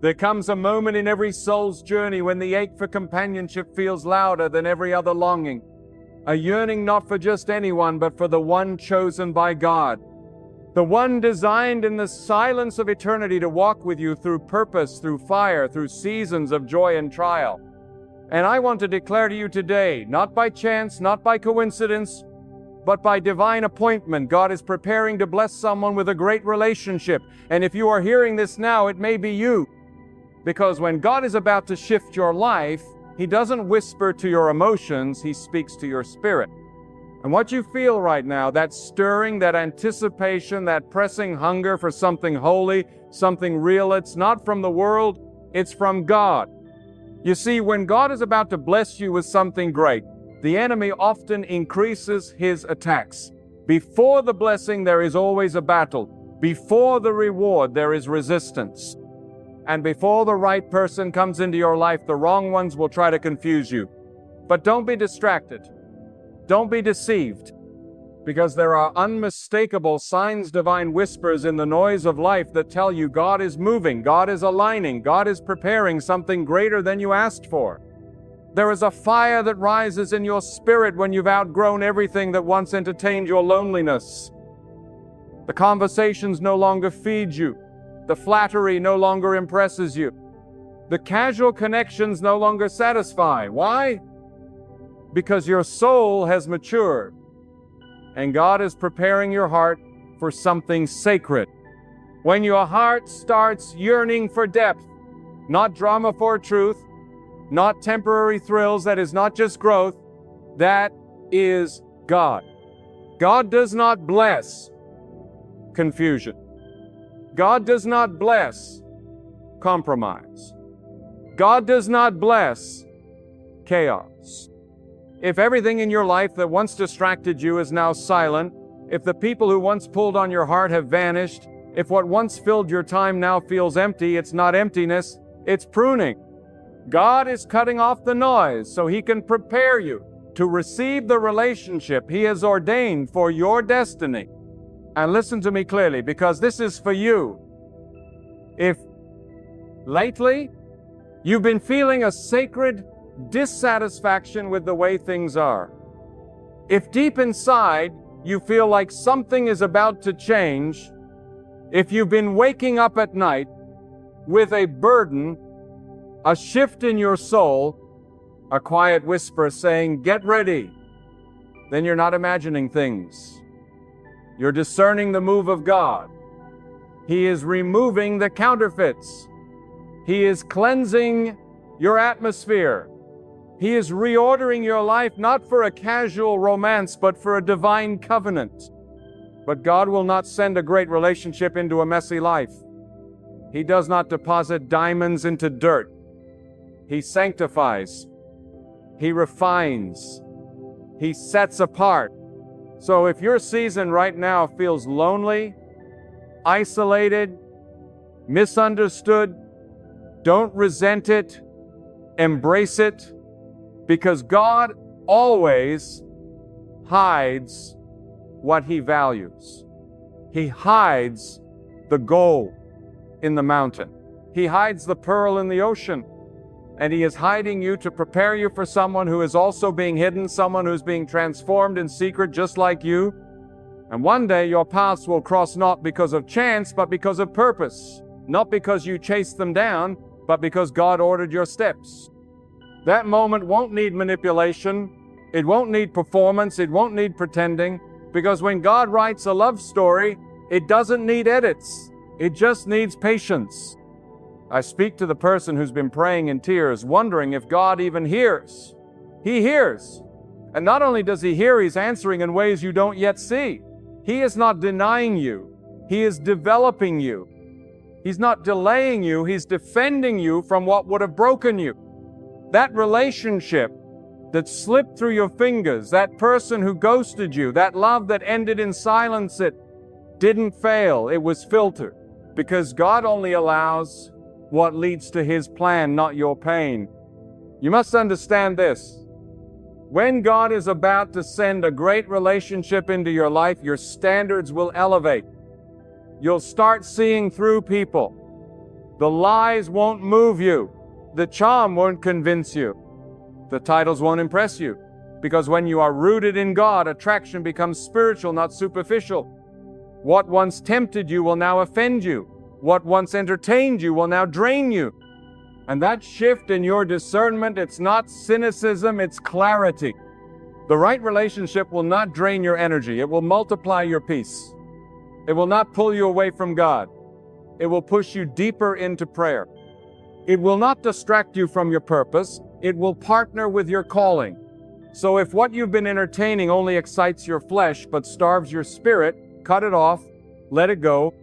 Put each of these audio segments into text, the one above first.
There comes a moment in every soul's journey when the ache for companionship feels louder than every other longing. A yearning not for just anyone, but for the one chosen by God. The one designed in the silence of eternity to walk with you through purpose, through fire, through seasons of joy and trial. And I want to declare to you today, not by chance, not by coincidence, but by divine appointment, God is preparing to bless someone with a great relationship. And if you are hearing this now, it may be you. Because when God is about to shift your life, He doesn't whisper to your emotions, He speaks to your spirit. And what you feel right now, that stirring, that anticipation, that pressing hunger for something holy, something real, it's not from the world, it's from God. You see, when God is about to bless you with something great, the enemy often increases his attacks. Before the blessing, there is always a battle. Before the reward, there is resistance. And before the right person comes into your life, the wrong ones will try to confuse you. But don't be distracted. Don't be deceived. Because there are unmistakable signs, divine whispers in the noise of life that tell you God is moving, God is aligning, God is preparing something greater than you asked for. There is a fire that rises in your spirit when you've outgrown everything that once entertained your loneliness. The conversations no longer feed you. The flattery no longer impresses you. The casual connections no longer satisfy. Why? Because your soul has matured. And God is preparing your heart for something sacred. When your heart starts yearning for depth, not drama for truth, not temporary thrills, that is not just growth, that is God. God does not bless confusion. God does not bless compromise. God does not bless chaos. If everything in your life that once distracted you is now silent, if the people who once pulled on your heart have vanished, if what once filled your time now feels empty, it's not emptiness, it's pruning. God is cutting off the noise so He can prepare you to receive the relationship He has ordained for your destiny. And listen to me clearly, because this is for you. If lately you've been feeling a sacred dissatisfaction with the way things are, if deep inside you feel like something is about to change, if you've been waking up at night with a burden, a shift in your soul, a quiet whisper saying, "Get ready," then you're not imagining things. You're discerning the move of God. He is removing the counterfeits. He is cleansing your atmosphere. He is reordering your life not for a casual romance, but for a divine covenant. But God will not send a great relationship into a messy life. He does not deposit diamonds into dirt. He sanctifies. He refines. He sets apart. So if your season right now feels lonely, isolated, misunderstood, don't resent it. Embrace it. Because God always hides what He values. He hides the gold in the mountain. He hides the pearl in the ocean. And He is hiding you to prepare you for someone who is also being hidden, someone who's being transformed in secret just like you. And one day your paths will cross not because of chance, but because of purpose. Not because you chased them down, but because God ordered your steps. That moment won't need manipulation. It won't need performance. It won't need pretending. Because when God writes a love story, it doesn't need edits. It just needs patience. I speak to the person who's been praying in tears, wondering if God even hears. He hears. And not only does He hear, He's answering in ways you don't yet see. He is not denying you. He is developing you. He's not delaying you. He's defending you from what would have broken you. That relationship that slipped through your fingers, that person who ghosted you, that love that ended in silence, it didn't fail. It was filtered. Because God only allows what leads to His plan, not your pain. You must understand this. When God is about to send a great relationship into your life, your standards will elevate. You'll start seeing through people. The lies won't move you. The charm won't convince you. The titles won't impress you. Because when you are rooted in God, attraction becomes spiritual, not superficial. What once tempted you will now offend you. What once entertained you will now drain you. And that shift in your discernment, it's not cynicism, it's clarity. The right relationship will not drain your energy. It will multiply your peace. It will not pull you away from God. It will push you deeper into prayer. It will not distract you from your purpose. It will partner with your calling. So if what you've been entertaining only excites your flesh but starves your spirit, cut it off, let it go.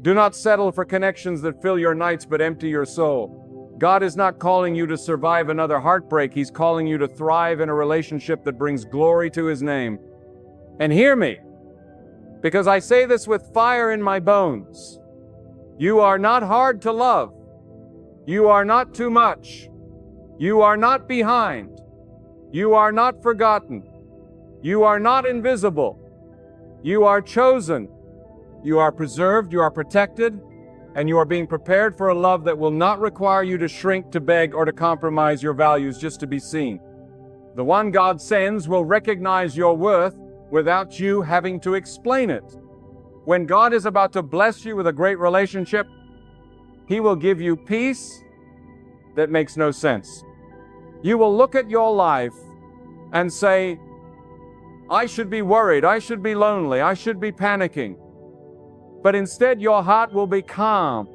Do not settle for connections that fill your nights but empty your soul. God is not calling you to survive another heartbreak. He's calling you to thrive in a relationship that brings glory to His name. And hear me, because I say this with fire in my bones. You are not hard to love. You are not too much. You are not behind. You are not forgotten. You are not invisible. You are chosen. You are preserved. You are protected. And you are being prepared for a love that will not require you to shrink, to beg, or to compromise your values just to be seen. The one God sends will recognize your worth without you having to explain it. When God is about to bless you with a great relationship, He will give you peace that makes no sense. You will look at your life and say, I should be worried, I should be lonely, I should be panicking. But instead your heart will be calm,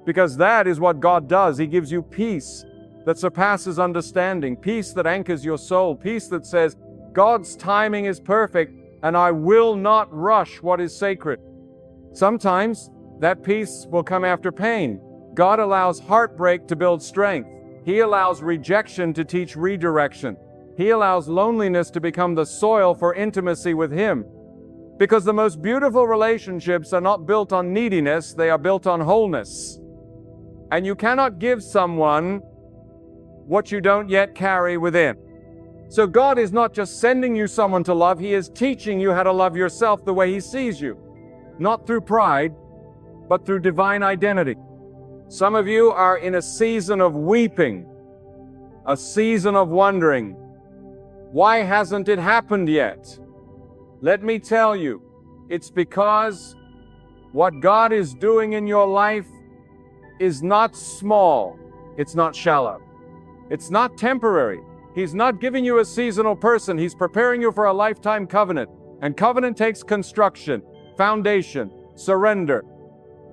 because that is what God does. He gives you peace that surpasses understanding, peace that anchors your soul, peace that says, God's timing is perfect, and I will not rush what is sacred. Sometimes that peace will come after pain. God allows heartbreak to build strength. He allows rejection to teach redirection. He allows loneliness to become the soil for intimacy with Him. Because the most beautiful relationships are not built on neediness, they are built on wholeness. And you cannot give someone what you don't yet carry within. So God is not just sending you someone to love, He is teaching you how to love yourself the way He sees you. Not through pride, but through divine identity. Some of you are in a season of weeping, a season of wondering, why hasn't it happened yet? Let me tell you, it's because what God is doing in your life is not small, it's not shallow, it's not temporary. He's not giving you a seasonal person, He's preparing you for a lifetime covenant. And covenant takes construction, foundation, surrender.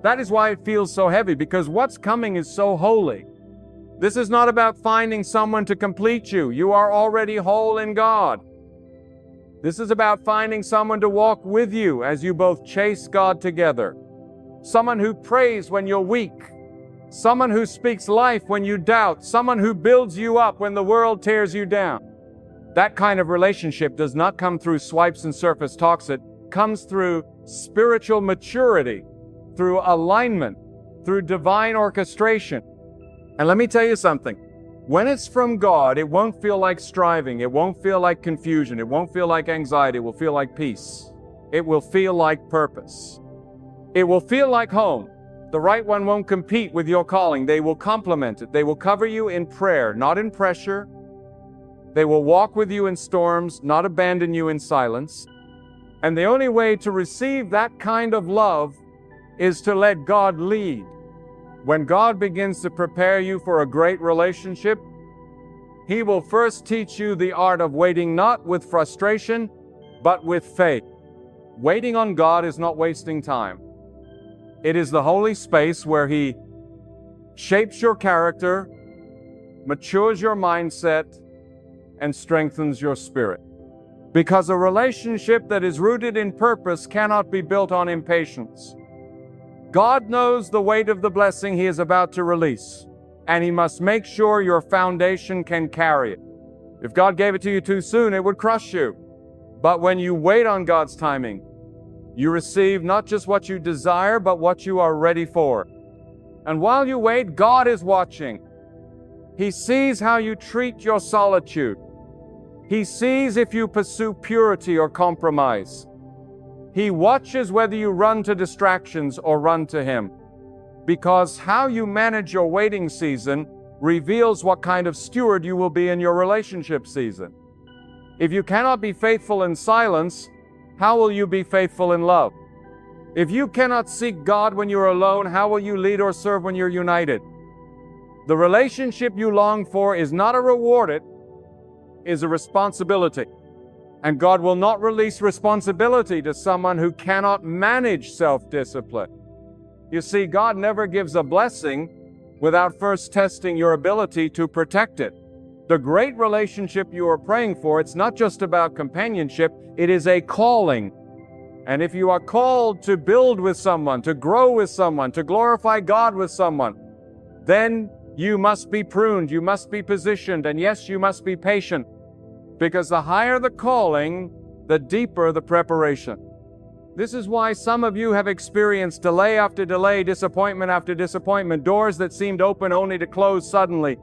That is why it feels so heavy, because what's coming is so holy. This is not about finding someone to complete you. You are already whole in God. This is about finding someone to walk with you as you both chase God together. Someone who prays when you're weak. Someone who speaks life when you doubt. Someone who builds you up when the world tears you down. That kind of relationship does not come through swipes and surface talks. It comes through spiritual maturity, through alignment, through divine orchestration. And let me tell you something. When it's from God, it won't feel like striving. It won't feel like confusion. It won't feel like anxiety. It will feel like peace. It will feel like purpose. It will feel like home. The right one won't compete with your calling. They will complement it. They will cover you in prayer, not in pressure. They will walk with you in storms, not abandon you in silence. And the only way to receive that kind of love is to let God lead. When God begins to prepare you for a great relationship, He will first teach you the art of waiting not with frustration, but with faith. Waiting on God is not wasting time. It is the holy space where He shapes your character, matures your mindset, and strengthens your spirit. Because a relationship that is rooted in purpose cannot be built on impatience. God knows the weight of the blessing He is about to release, and He must make sure your foundation can carry it. If God gave it to you too soon, it would crush you. But when you wait on God's timing, you receive not just what you desire, but what you are ready for. And while you wait, God is watching. He sees how you treat your solitude. He sees if you pursue purity or compromise. He watches whether you run to distractions or run to Him. because how you manage your waiting season reveals what kind of steward you will be in your relationship season. If you cannot be faithful in silence, how will you be faithful in love? If you cannot seek God when you're alone, how will you lead or serve when you're united? The relationship you long for is not a reward, it is a responsibility. And God will not release responsibility to someone who cannot manage self-discipline. You see, God never gives a blessing without first testing your ability to protect it. The great relationship you are praying for, it's not just about companionship, it is a calling. And if you are called to build with someone, to grow with someone, to glorify God with someone, then you must be pruned, you must be positioned, and yes, you must be patient. Because the higher the calling, the deeper the preparation. This is why some of you have experienced delay after delay, disappointment after disappointment, doors that seemed open only to close suddenly.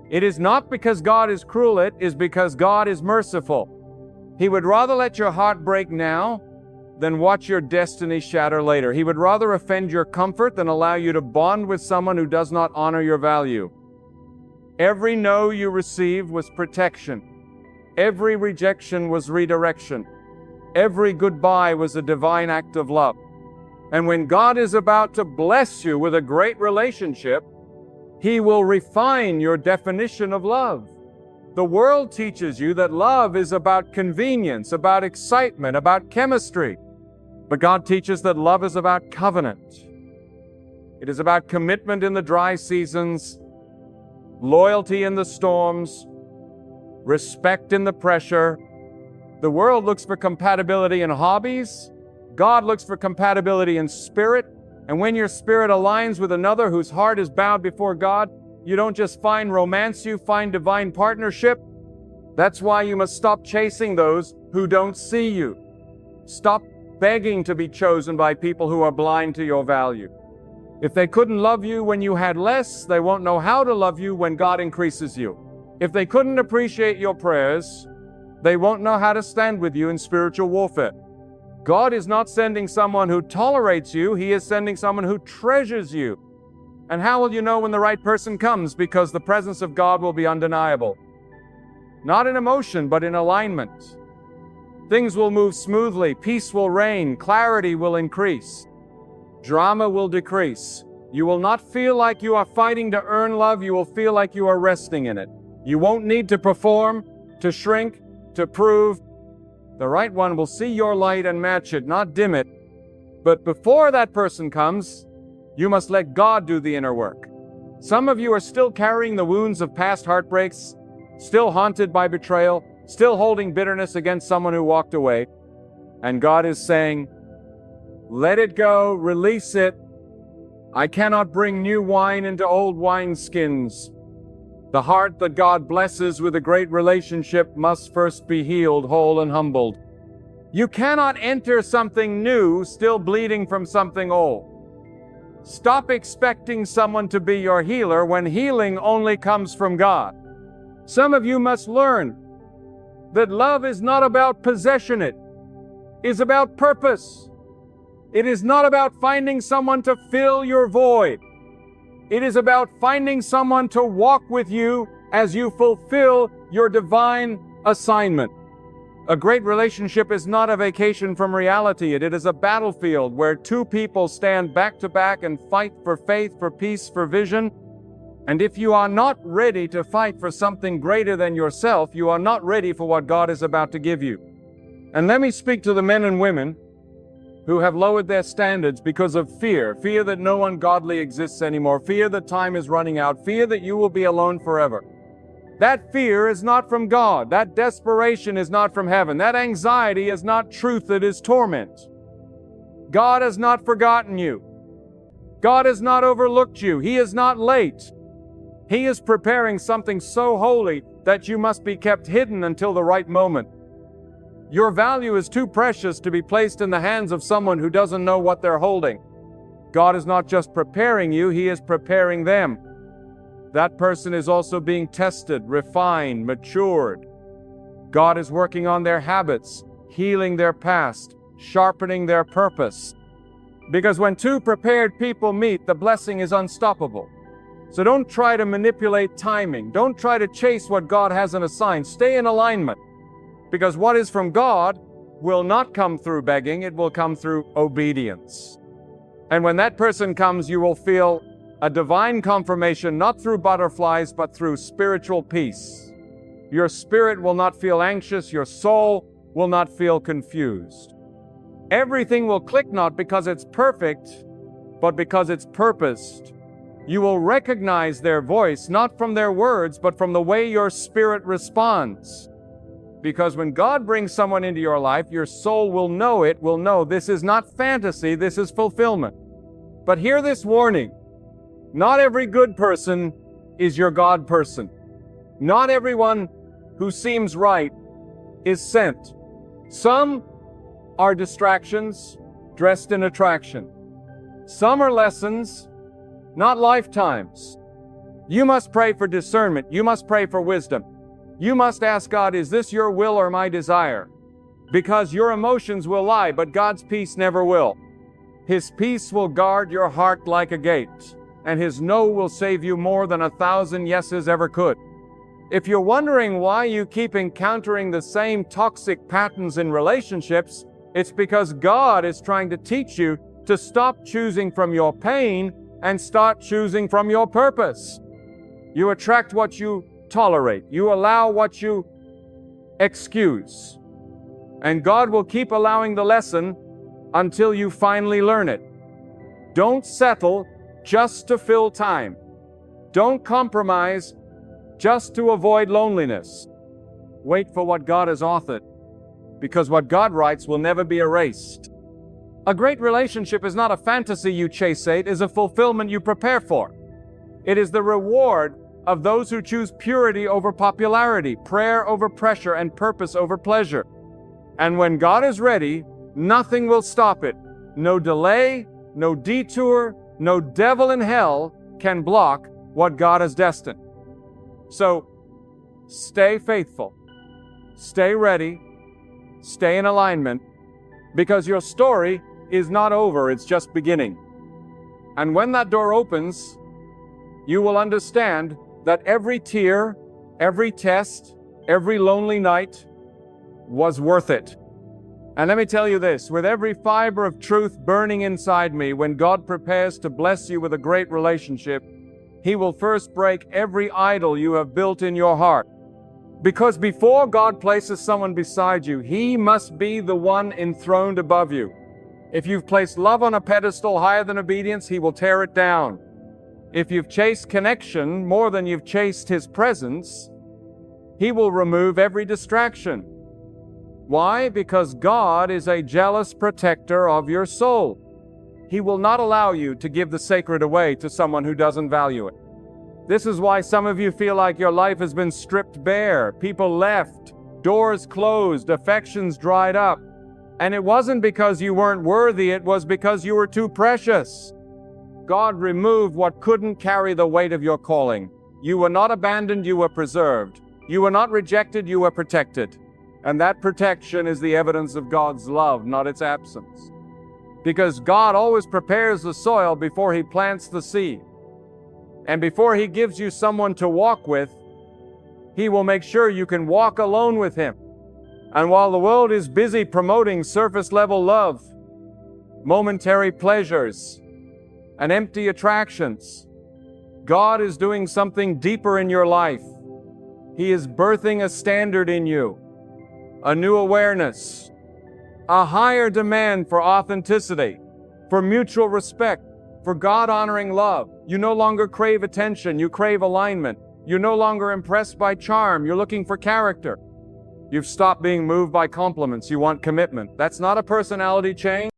It is not because God is cruel, it is because God is merciful. He would rather let your heart break now than watch your destiny shatter later. He would rather offend your comfort than allow you to bond with someone who does not honor your value. Every no you received was protection. Every rejection was redirection. Every goodbye was a divine act of love. And when God is about to bless you with a great relationship, He will refine your definition of love. The world teaches you that love is about convenience, about excitement, about chemistry. But God teaches that love is about covenant. It is about commitment in the dry seasons, loyalty in the storms, respect in the pressure. The world looks for compatibility in hobbies. God looks for compatibility in spirit. And when your spirit aligns with another whose heart is bowed before God, you don't just find romance, you find divine partnership. That's why you must stop chasing those who don't see you. Stop begging to be chosen by people who are blind to your value. If they couldn't love you when you had less, they won't know how to love you when God increases you. If they couldn't appreciate your prayers, they won't know how to stand with you in spiritual warfare. God is not sending someone who tolerates you, He is sending someone who treasures you. And how will you know when the right person comes? Because the presence of God will be undeniable. Not in emotion, but in alignment. Things will move smoothly, peace will reign, clarity will increase. Drama will decrease. You will not feel like you are fighting to earn love, you will feel like you are resting in it. You won't need to perform, to shrink, to prove. The right one will see your light and match it, not dim it. But before that person comes, you must let God do the inner work. Some of you are still carrying the wounds of past heartbreaks, still haunted by betrayal, still holding bitterness against someone who walked away. And God is saying, let it go, release it. I cannot bring new wine into old wineskins. The heart that God blesses with a great relationship must first be healed, whole, and humbled. You cannot enter something new still bleeding from something old. Stop expecting someone to be your healer when healing only comes from God. Some of you must learn that love is not about possession, it is about purpose. It is not about finding someone to fill your void. It is about finding someone to walk with you as you fulfill your divine assignment. A great relationship is not a vacation from reality. It is a battlefield where two people stand back to back and fight for faith, for peace, for vision. And if you are not ready to fight for something greater than yourself, you are not ready for what God is about to give you. And let me speak to the men and women who have lowered their standards because of fear that no one godly exists anymore, fear that time is running out, fear that you will be alone forever. That fear is not from God. That desperation is not from heaven. That anxiety is not truth, it is torment. God has not forgotten you. God has not overlooked you. He is not late. He is preparing something so holy that you must be kept hidden until the right moment. Your value is too precious to be placed in the hands of someone who doesn't know what they're holding. God is not just preparing you, He is preparing them. That person is also being tested, refined, matured. God is working on their habits, healing their past, sharpening their purpose. Because when two prepared people meet, the blessing is unstoppable. So don't try to manipulate timing. Don't try to chase what God hasn't assigned. Stay in alignment. Because what is from God will not come through begging, it will come through obedience. And when that person comes, you will feel a divine confirmation, not through butterflies, but through spiritual peace. Your spirit will not feel anxious, your soul will not feel confused. Everything will click not because it's perfect, but because it's purposed. You will recognize their voice, not from their words, but from the way your spirit responds. Because when God brings someone into your life, your soul will know this is not fantasy, this is fulfillment. But hear this warning. Not every good person is your God person. Not everyone who seems right is sent. Some are distractions dressed in attraction. Some are lessons, not lifetimes. You must pray for discernment. You must pray for wisdom. You must ask God, is this your will or my desire? Because your emotions will lie, but God's peace never will. His peace will guard your heart like a gate, and His no will save you more than 1,000 yeses ever could. If you're wondering why you keep encountering the same toxic patterns in relationships, it's because God is trying to teach you to stop choosing from your pain and start choosing from your purpose. You attract what you tolerate. You allow what you excuse. And God will keep allowing the lesson until you finally learn it. Don't settle just to fill time. Don't compromise just to avoid loneliness. Wait for what God has authored, because what God writes will never be erased. A great relationship is not a fantasy you chase, it is a fulfillment you prepare for. It is the reward of those who choose purity over popularity, prayer over pressure, and purpose over pleasure. And when God is ready, nothing will stop it. No delay, no detour, no devil in hell can block what God has destined. So, stay faithful, stay ready, stay in alignment, because your story is not over, it's just beginning. And when that door opens, you will understand that every tear, every test, every lonely night was worth it. And let me tell you this, with every fiber of truth burning inside me, when God prepares to bless you with a great relationship, He will first break every idol you have built in your heart. Because before God places someone beside you, He must be the one enthroned above you. If you've placed love on a pedestal higher than obedience, He will tear it down. If you've chased connection more than you've chased His presence, He will remove every distraction. Why? Because God is a jealous protector of your soul. He will not allow you to give the sacred away to someone who doesn't value it. This is why some of you feel like your life has been stripped bare. People left, doors closed, affections dried up. And it wasn't because you weren't worthy, it was because you were too precious. God removed what couldn't carry the weight of your calling. You were not abandoned, you were preserved. You were not rejected, you were protected. And that protection is the evidence of God's love, not its absence. Because God always prepares the soil before He plants the seed. And before He gives you someone to walk with, He will make sure you can walk alone with Him. And while the world is busy promoting surface-level love, momentary pleasures, and empty attractions, God is doing something deeper in your life. He is birthing a standard in you, a new awareness, a higher demand for authenticity, for mutual respect, for God-honoring love. You no longer crave attention, you crave alignment. You're no longer impressed by charm, you're looking for character. You've stopped being moved by compliments, you want commitment. That's not a personality change.